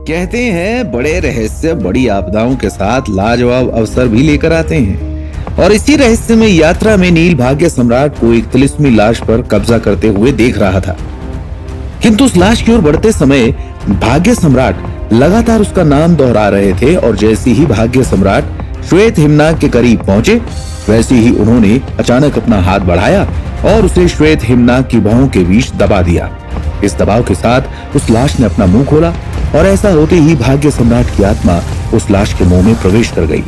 कहते हैं बड़े रहस्य बड़ी आपदाओं के साथ लाजवाब अवसर भी लेकर आते हैं। और इसी रहस्य में यात्रा में नील भाग्य सम्राट को एक तिलिस्मी लाश पर कब्जा करते हुए देख रहा था। किंतु उस लाश की ओर बढ़ते समय भाग्य सम्राट लगातार उसका नाम दोहरा रहे थे और जैसे ही भाग्य सम्राट श्वेत हिमनाग के करीब पहुंचे वैसे ही उन्होंने अचानक अपना हाथ बढ़ाया और उसे श्वेत हिमनाग की बाहों के बीच दबा दिया। इस दबाव के साथ उस लाश ने अपना मुंह खोला और ऐसा होते ही भाग्य सम्राट की आत्मा उस लाश के मुंह में प्रवेश कर गई।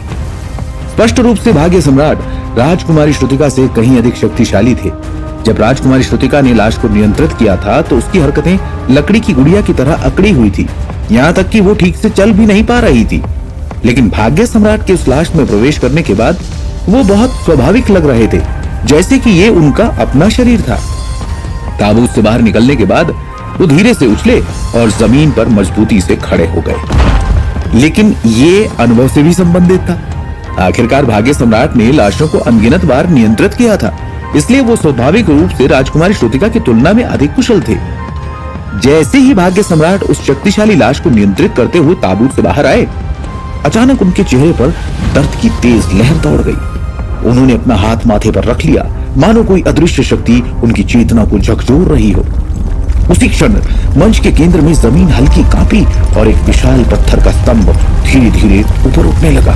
स्पष्ट रूप से भाग्य सम्राट राजकुमारी श्रुतिका से कहीं अधिक शक्तिशाली थे। जब राजकुमारी श्रुतिका ने लाश को नियंत्रित किया था तो उसकी हरकतें लकड़ी की गुड़िया की तरह अकड़ी हुई थी, यहाँ तक कि वो ठीक से चल भी नहीं पा रही थी। लेकिन भाग्य सम्राट के उस लाश में प्रवेश करने के बाद वो बहुत स्वाभाविक लग रहे थे, जैसे कि ये उनका अपना शरीर था। ताबूत से बाहर निकलने के बाद वो धीरे से उछले और जमीन पर मजबूती से खड़े हो गए। लेकिन ये अनुभव से भी संबंधित था। आखिरकार भाग्य सम्राट ने लाशों को अनगिनत बार नियंत्रित किया था, इसलिए वो स्वाभाविक रूप से राजकुमारी श्रुतिका की तुलना में अधिक कुशल थे। जैसे ही भाग्य सम्राट उस शक्तिशाली लाश को नियंत्रित करते हुए ताबूत से बाहर आए, अचानक उनके चेहरे पर दर्द की तेज लहर दौड़ गई। उन्होंने अपना हाथ माथे पर रख लिया, मानो कोई अदृश्य शक्ति उनकी चेतना को झकझोर रही हो। उसी क्षण मंच के केंद्र में जमीन हल्की कांपी और एक विशाल पत्थर का स्तंभ धीरे धीरे ऊपर उठने लगा।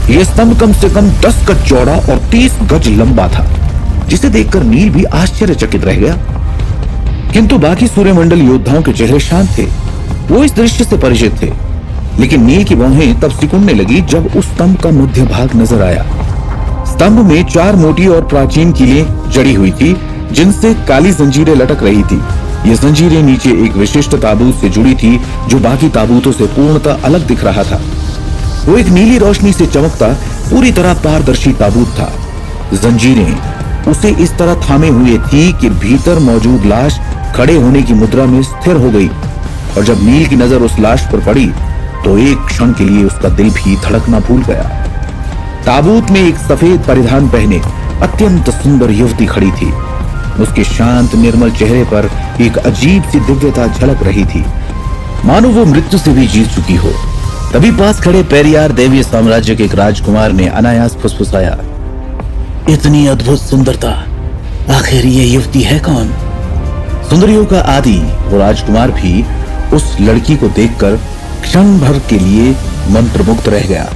यह स्तंभ कम से कम 10 गज चौड़ा और 30 गज लंबा था, जिसे देखकर नील भी आश्चर्यचकित रह गया। किंतु बाकी सूर्यमंडल योद्धाओं के चेहरे शांत थे, वो इस दृश्य से परिचित थे। लेकिन नील की बाहें तब सिकुड़ने लगी जब उस स्तंभ का मध्य भाग नजर आया। स्तंभ में 4 मोटी और प्राचीन कीलें जड़ी हुई थी, जिनसे काली जंजीरें लटक रही थी। ये जंजीरें नीचे एक विशिष्ट ताबूत से जुड़ी थी, जो बाकी ताबूतों से पूर्णतः अलग दिख रहा था। वो एक नीली रोशनी से चमकता पूरी तरह पारदर्शी ताबूत था। जंजीरें उसे इस तरह थामे हुए थी कि भीतर मौजूद लाश खड़े होने की मुद्रा में स्थिर हो गई। और जब नील की नजर उस लाश पर पड़ी तो एक क्षण के लिए उसका दिल भी धड़कना भूल गया। ताबूत में एक सफेद परिधान पहने अत्यंत सुंदर युवती खड़ी थी। उसके शांत निर्मल चेहरे पर एक अजीब सी दिव्यता झलक रही थी, मानो वो मृत्यु से भी जीत चुकी हो। तभी पास खड़े पेरियार देवीय साम्राज्य के एक राजकुमार ने अनायास फुसफुसाया, इतनी अद्भुत सुंदरता, आखिर ये युवती है कौन? सुंदरियों का आदि वो राजकुमार भी उस लड़की को देखकर क्षण भर के लिए मंत्रमुग्ध रह गया।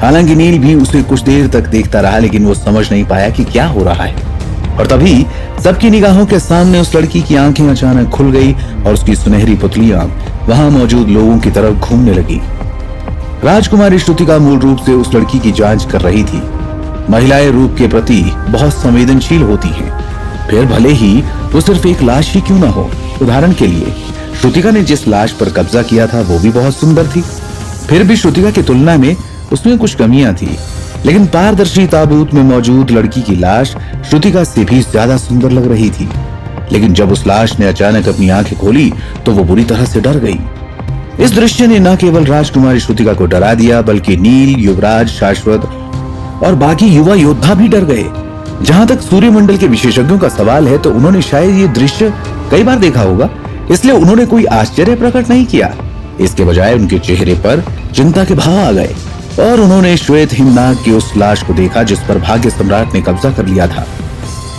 हालांकि नील भी उसे कुछ देर तक देखता रहा, लेकिन वो समझ नहीं पाया कि क्या हो रहा है। और तभी सबकी निगाहों के सामने उस लड़की की आंखें अचानक खुल गई और उसकी सुनहरी पुतलियां वहां मौजूद लोगों की तरफ घूमने लगी। राजकुमारी श्रुतिका मूल रूप से उस लड़की की जांच कर रही थी। महिलाएं रूप के प्रति बहुत संवेदनशील होती हैं, फिर भले ही वो सिर्फ एक लाश ही क्यों ना हो। उदाहरण के लिए श्रुतिका ने जिस लाश पर कब्जा किया था वो भी बहुत सुंदर थी। फिर भी श्रुतिका की तुलना में उसमें कुछ कमियां थी, लेकिन पारदर्शी ताबूत में मौजूद लड़की की लाश श्रुतिका से भी ज्यादा सुंदर लग रही थी। लेकिन जब उस लाश ने अचानक अपनी आंखें खोली तो वो बुरी तरह से डर गई। इस दृश्य ने न केवल राजकुमारी श्रुतिका को डरा दिया, बल्कि नील, युवराज, शाश्वत और बाकी युवा योद्धा भी डर गए। जहां तक सूर्यमंडल के विशेषज्ञों का सवाल है तो उन्होंने शायद ये दृश्य कई बार देखा होगा, इसलिए उन्होंने कोई आश्चर्य प्रकट नहीं किया। इसके बजाय उनके चेहरे पर चिंता के भाव आ गए और उन्होंने श्वेत हिमनाग की उस लाश को देखा जिस पर भाग्य सम्राट ने कब्जा कर लिया था।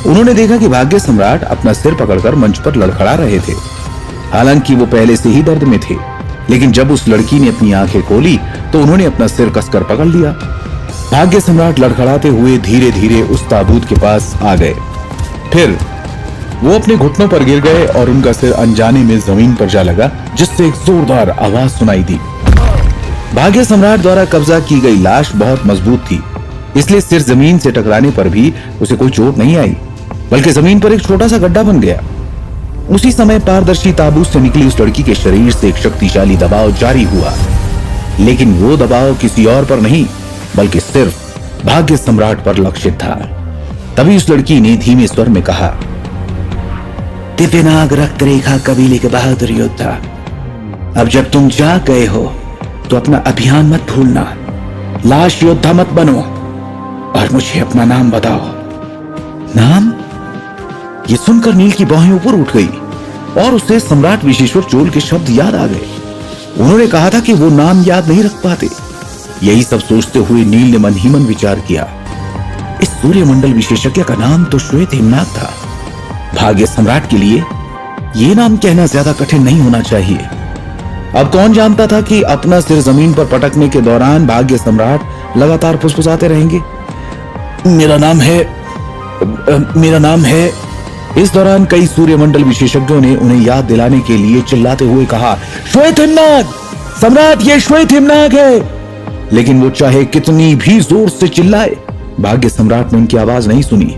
उन्होंने देखा कि भाग्य सम्राट अपना सिर पकड़कर मंच पर लड़खड़ा रहे थे। हालांकि वो पहले से ही दर्द में थे, लेकिन जब उस लड़की ने अपनी आंखें खोली तो उन्होंने अपना सिर कसकर पकड़ लिया। भाग्य सम्राट लड़खड़ाते हुए धीरे धीरे उस ताबूत के पास आ गए। फिर वो अपने घुटनों पर गिर गए और उनका सिर अनजाने में जमीन पर जा लगा, जिससे एक जोरदार आवाज सुनाई दी। भाग्य सम्राट द्वारा कब्जा की गई लाश बहुत मजबूत थी, इसलिए सिर जमीन से टकराने पर भी उसे कोई चोट नहीं आई, बल्कि जमीन पर एक छोटा सा गड्ढा बन गया। उसी समय पारदर्शी ताबूत से निकली उस लड़की के शरीर से एक शक्तिशाली दबाव जारी हुआ, लेकिन वो दबाव किसी और पर नहीं बल्कि सिर्फ भाग्य सम्राट पर लक्षित था। तभी उस लड़की ने धीमे स्वर में कहा, दिव्यनाग रक्त रेखा कबीले के बहादुर योद्धा, अब जब तुम जा गए हो तो अपना अभियान मत भूलना। लाश योद्धा मत बनो और मुझे अपना नाम बताओ। नाम? ये सुनकर नील की बाहें ऊपर उठ गई और उसे सम्राट विशेश्वर चोल के शब्द याद आ गए। उन्होंने कहा था कि वो नाम याद नहीं रख पाते। यही सब सोचते हुए नील ने मन ही मन विचार किया, इस सूर्यमंडल विशेषज्ञ का नाम तो श्वेत हिमनाग था। भाग्य सम्राट के लिए ये नाम कहना ज्यादा कठिन नहीं होना चाहिए। अब कौन जानता था कि अपना सिर जमीन पर पटकने के दौरान भाग्य सम्राट लगातार फुसफुसाते रहेंगे, मेरा नाम है। इस दौरान कई सूर्यमंडल विशेषज्ञों ने उन्हें याद दिलाने के लिए चिल्लाते हुए कहा, श्वेत हिमनाग सम्राट, ये श्वेत हिमनाग है। लेकिन वो चाहे कितनी भी जोर से चिल्लाए, भाग्य सम्राट ने उनकी आवाज नहीं सुनी।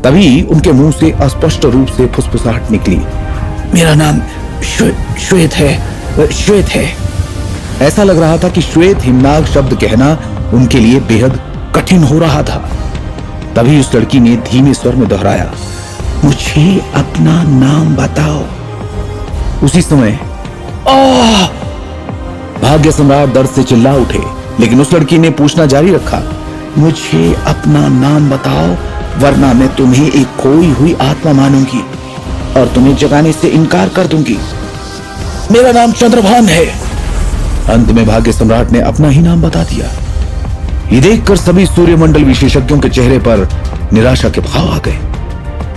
तभी उनके मुंह से अस्पष्ट रूप से फुसफुसाहट निकली, मेरा नाम श्वेत है। ऐसा लग रहा था कि श्वेत हिमनाग शब्द कहना उनके लिए बेहद कठिन हो रहा था। तभी उस लड़की ने धीमे स्वर में दोहराया, मुझे अपना नाम बताओ। उसी समय भाग्य सम्राट दर्द से चिल्ला उठे, लेकिन उस लड़की ने पूछना जारी रखा, मुझे अपना नाम बताओ, वरना मैं तुम्हें एक खोई हुई आत्मा मानूंगी और तुम्हें जगाने से इनकार कर दूंगी। मेरा नाम चंद्रभान है। अंत में भाग्य सम्राट ने अपना ही नाम बता दिया। ये देखकर सभी सूर्यमंडल विशेषज्ञों के चेहरे पर निराशा के भाव आ गए।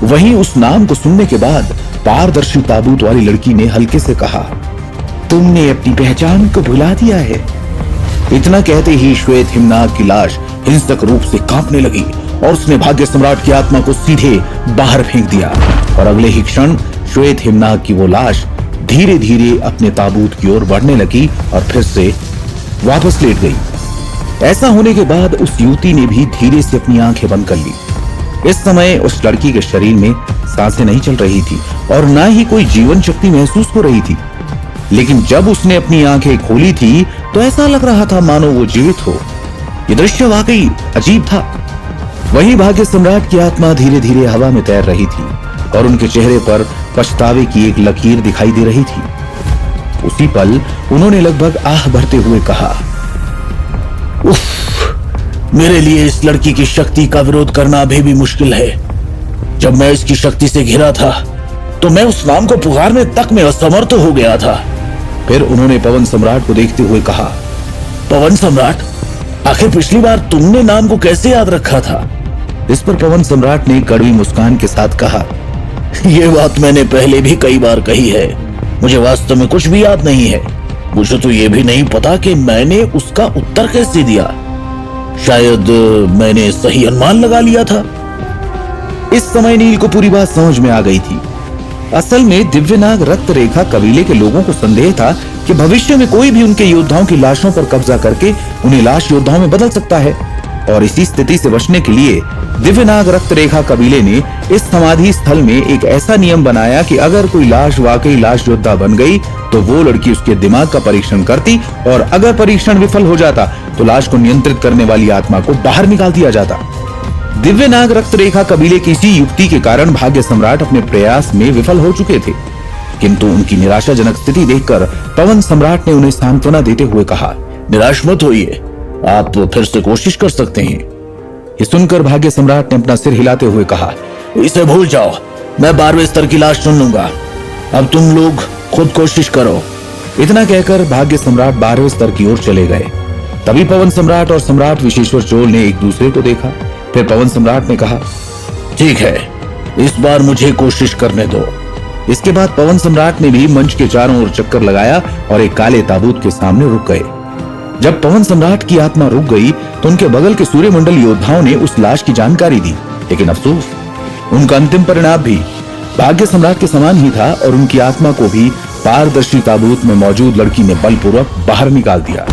वहीं उस नाम को सुनने के बाद पारदर्शी ताबूत वाली लड़की ने हल्के से कहा, तुमने अपनी पहचान को भुला दिया है। इतना कहते ही श्वेत हिमनाग की लाश हिंसक रूप से कांपने लगी और उसने भाग्य सम्राट की आत्मा को सीधे बाहर फेंक दिया और अगले ही क्षण श्वेत हिमनाग की वो लाश धीरे धीरे अपने ताबूत की ओर बढ़ने लगी और फिर से वापस लेट गई। ऐसा होने के बाद उस युवती ने भी धीरे से अपनी आंखें बंद कर ली। इस समय उस लड़की के शरीर में सांसें नहीं चल रही थी और ना ही कोई जीवन शक्ति महसूस हो रही थी। लेकिन जब उसने अपनी आंखें खोली थी तो ऐसा लग रहा था मानो वो जीवित हो। ये दृश्य वाकई अजीब था। वहीं भाग्य सम्राट की आत्मा धीरे धीरे हवा में तैर रही थी और उनके चेहरे पर पछतावे की एक लकीर दिखाई दे रही थी। उसी पल उन्होंने लगभग आह भरते हुए कहा, उफ, मेरे लिए इस लड़की की शक्ति का विरोध करना अभी भी मुश्किल है। जब मैं इसकी शक्ति से घिरा था तो मैं उस नाम को पुकारने तक में असमर्थ हो गया था। फिर उन्होंने पवन सम्राट को देखते हुए कहा, पवन सम्राट, आखिर पिछली बार तुमने नाम को कैसे याद रखा था? इस पर पवन सम्राट ने कड़वी मुस्कान के साथ कहा, यह बात मैंने पहले भी कई बार कही है। मुझे वास्तव में कुछ भी याद नहीं है। मुझे तो यह भी नहीं पता कि मैंने उसका उत्तर कैसे दिया। शायद मैंने सही अनुमान लगा लिया था। इस समय नील को पूरी बात समझ में आ गई थी। असल में दिव्यनाग रक्त रेखा कबीले के लोगों को संदेह था कि भविष्य में कोई भी उनके योद्धाओं की लाशों पर कब्जा करके उन्हें लाश योद्धाओं में बदल सकता है और इसी स्थिति से बचने के लिए दिव्यनाग रक्त रेखा कबीले ने इस समाधि स्थल में एक ऐसा नियम बनाया कि अगर कोई लाश वाकई लाश योद्धा बन गई तो वो लड़की उसके दिमाग का परीक्षण करती और अगर परीक्षण विफल हो जाता तो लाश को नियंत्रित करने वाली आत्मा को बाहर निकाल दिया जाता। दिव्यनाग रक्त रेखा कबीले की इसी युक्ति के कारण भाग्य सम्राट अपने प्रयास में विफल हो चुके थे, किंतु उनकी निराशाजनक स्थिति देखकर पवन सम्राट ने उन्हें सांत्वना देते हुए कहा, निराश मत होइए, आप फिर से कोशिश कर सकते हैं। ये सुनकर भाग्य सम्राट ने अपना सिर हिलाते हुए कहा, इसे भूल जाओ, मैं 12वें स्तर की लाश चुन लूंगा। अब तुम लोग खुद कोशिश करो। इतना कहकर भाग्य सम्राट 12वें स्तर की ओर चले गए। तभी पवन सम्राट और सम्राट विशेश्वर चोल ने एक दूसरे को देखा। फिर पवन सम्राट ने कहा, ठीक है, इस बार मुझे कोशिश करने दो। इसके बाद पवन सम्राट ने भी मंच के चारों ओर चक्कर लगाया और एक काले ताबूत के सामने रुक गए। जब पवन सम्राट की आत्मा रुक गई तो उनके बगल के सूर्यमंडल योद्धाओं ने उस लाश की जानकारी दी, लेकिन अफसोस, उनका अंतिम परिणाम भी भाग्य सम्राट के समान ही था और उनकी आत्मा को भी पारदर्शी ताबूत में मौजूद लड़की ने बलपूर्वक बाहर निकाल दिया।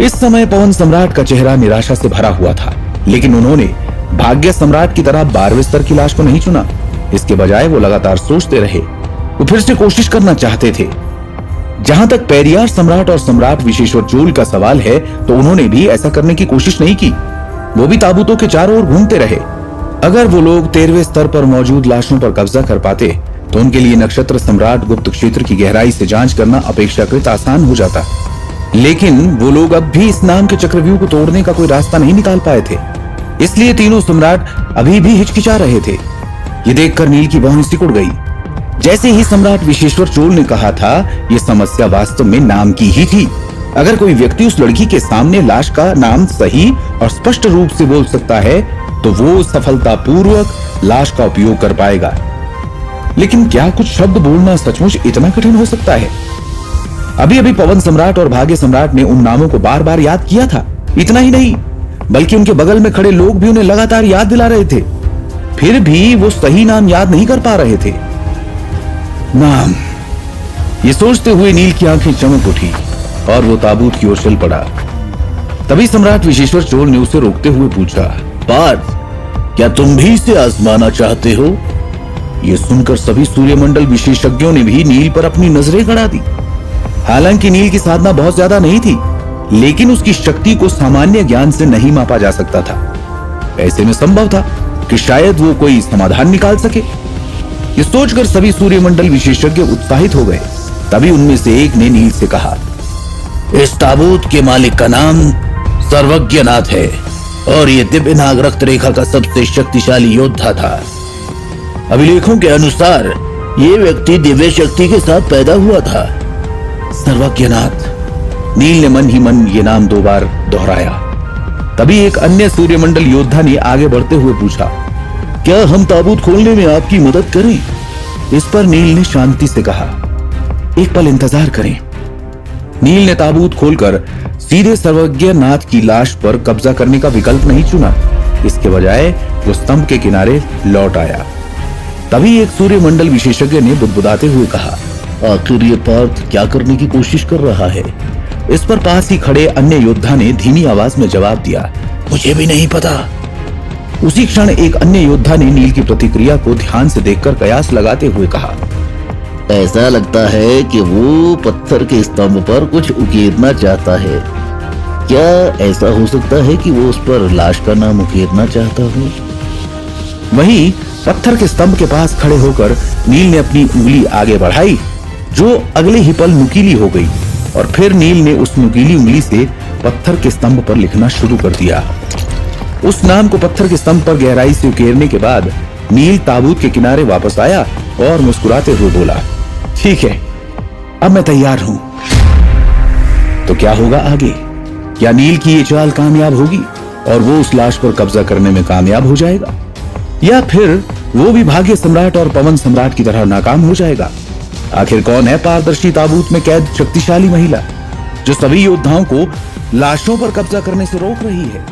इस समय पवन सम्राट का चेहरा निराशा से भरा हुआ था, लेकिन उन्होंने भाग्य सम्राट की तरह 12वें स्तर की लाश को नहीं चुना। इसके बजाय वो लगातार सोचते रहे। वो फिर से कोशिश करना चाहते थे। जहां तक पेरियार सम्राट और सम्राट विशेश्वर चोल का सवाल है तो उन्होंने भी ऐसा करने की कोशिश नहीं की। वो भी ताबूतों के चारों ओर घूमते रहे। अगर वो लोग 13वें स्तर पर मौजूद लाशों पर कब्जा कर पाते तो उनके लिए नक्षत्र सम्राट गुप्त क्षेत्र की गहराई से जांच करना अपेक्षाकृत आसान हो जाता, लेकिन वो लोग अब भी इस नाम के चक्रव्यूह को तोड़ने का कोई रास्ता नहीं निकाल पाए थे। इसलिए तीनों सम्राट अभी भी हिचकिचा रहे थे। ये देखकर नील की भौहें सिकुड़ गई। जैसे ही सम्राट विशेश्वर चोल ने कहा था, ये समस्या वास्तव में नाम की ही थी। अगर कोई व्यक्ति उस लड़की के सामने लाश का नाम सही और स्पष्ट रूप से बोल सकता है, तो वो सफलतापूर्वक लाश का उपयोग कर पाएगा। लेकिन क्या कुछ शब्द बोलना सचमुच इतना कठिन हो सकता है? अभी अभी पवन सम्राट और भाग्य सम्राट ने उन नामों को बार बार याद किया था। इतना ही नहीं, बल्कि उनके बगल में खड़े लोग भी उन्हें लगातार याद दिला रहे थे। फिर भी वो सही नाम याद नहीं कर पा रहे थे। नाम, ये सोचते हुए नील की आंखें चमक उठी और वो ताबूत की ओर चल पड़ा। तभी सम्राट विशेश्वर चोल ने उसे रोकते हुए पूछा, पार्थ, क्या तुम भी इसे आजमाना चाहते हो? ये सुनकर सभी सूर्यमंडल विशेषज्ञों ने भी नील पर अपनी नजरें गड़ा दी। हालांकि नील की साधना बहुत ज्यादा नहीं थी, लेकिन उसकी शक्ति को सामान्य ज्ञान से नहीं मापा जा सकता था। ऐसे में संभव था कि शायद वो कोई समाधान निकाल सके। ये सोचकर सभी सूर्यमंडल विशेषज्ञ उत्साहित हो गए। तभी उनमें से एक ने नील से कहा, इस ताबूत के मालिक का नाम सर्वज्ञनाथ है और ये दिव्य नाग रक्त रेखा का सबसे शक्तिशाली योद्धा था। अभिलेखों के अनुसार ये व्यक्ति दिव्य शक्ति के साथ पैदा हुआ था। सर्वज्ञनाथ। नील ने मन ही मन ये नाम 2 बार दोहराया। तभी एक अन्य सूर्यमंडल योद्धा ने आगे बढ़ते हुए पूछा, क्या हम ताबूत खोलने में आपकी मदद करें? इस पर नील ने शांति से कहा, एक पल इंतजार करें। नील ने ताबूत खोलकर सीधे सर्वज्ञनाथ की लाश पर कब्जा करने का विकल्प नहीं चुना। इसके बजाय वो स्तंभ के किनारे लौट आया। तभी एक सूर्यमंडल विशेषज्ञ ने बुदबुदाते हुए कहा, आखिर ये पार्थ क्या करने की कोशिश कर रहा है? इस पर पास ही खड़े अन्य योद्धा ने धीमी आवाज में जवाब दिया, मुझे भी नहीं पता। उसी क्षण एक अन्य योद्धा ने नील की प्रतिक्रिया को ध्यान से देखकर कयास लगाते हुए कहा, ऐसा लगता है कि वो पत्थर के स्तंभ पर कुछ उकेरना चाहता है। क्या ऐसा हो सकता है कि वो उस पर लाश का नाम उकेरना चाहता हो? वहीं पत्थर के स्तंभ के पास खड़े होकर नील ने अपनी उंगली आगे बढ़ाई, जो अगले ही पल नुकीली हो गई और फिर नील ने उस नुकीली उंगली से पत्थर के स्तंभ पर लिखना शुरू कर दिया। उस नाम को पत्थर के स्तंभ पर गहराई से उकेरने के बाद नील ताबूत के किनारे वापस आया और मुस्कुराते हुए बोला, ठीक है, अब मैं तैयार हूं। तो क्या होगा आगे? क्या नील की ये चाल कामयाब होगी और वो उस लाश पर कब्जा करने में कामयाब हो जाएगा, या फिर वो भी भाग्य सम्राट और पवन सम्राट की तरह नाकाम हो जाएगा? आखिर कौन है पारदर्शी ताबूत में कैद शक्तिशाली महिला जो सभी योद्धाओं को लाशों पर कब्जा करने से रोक रही है?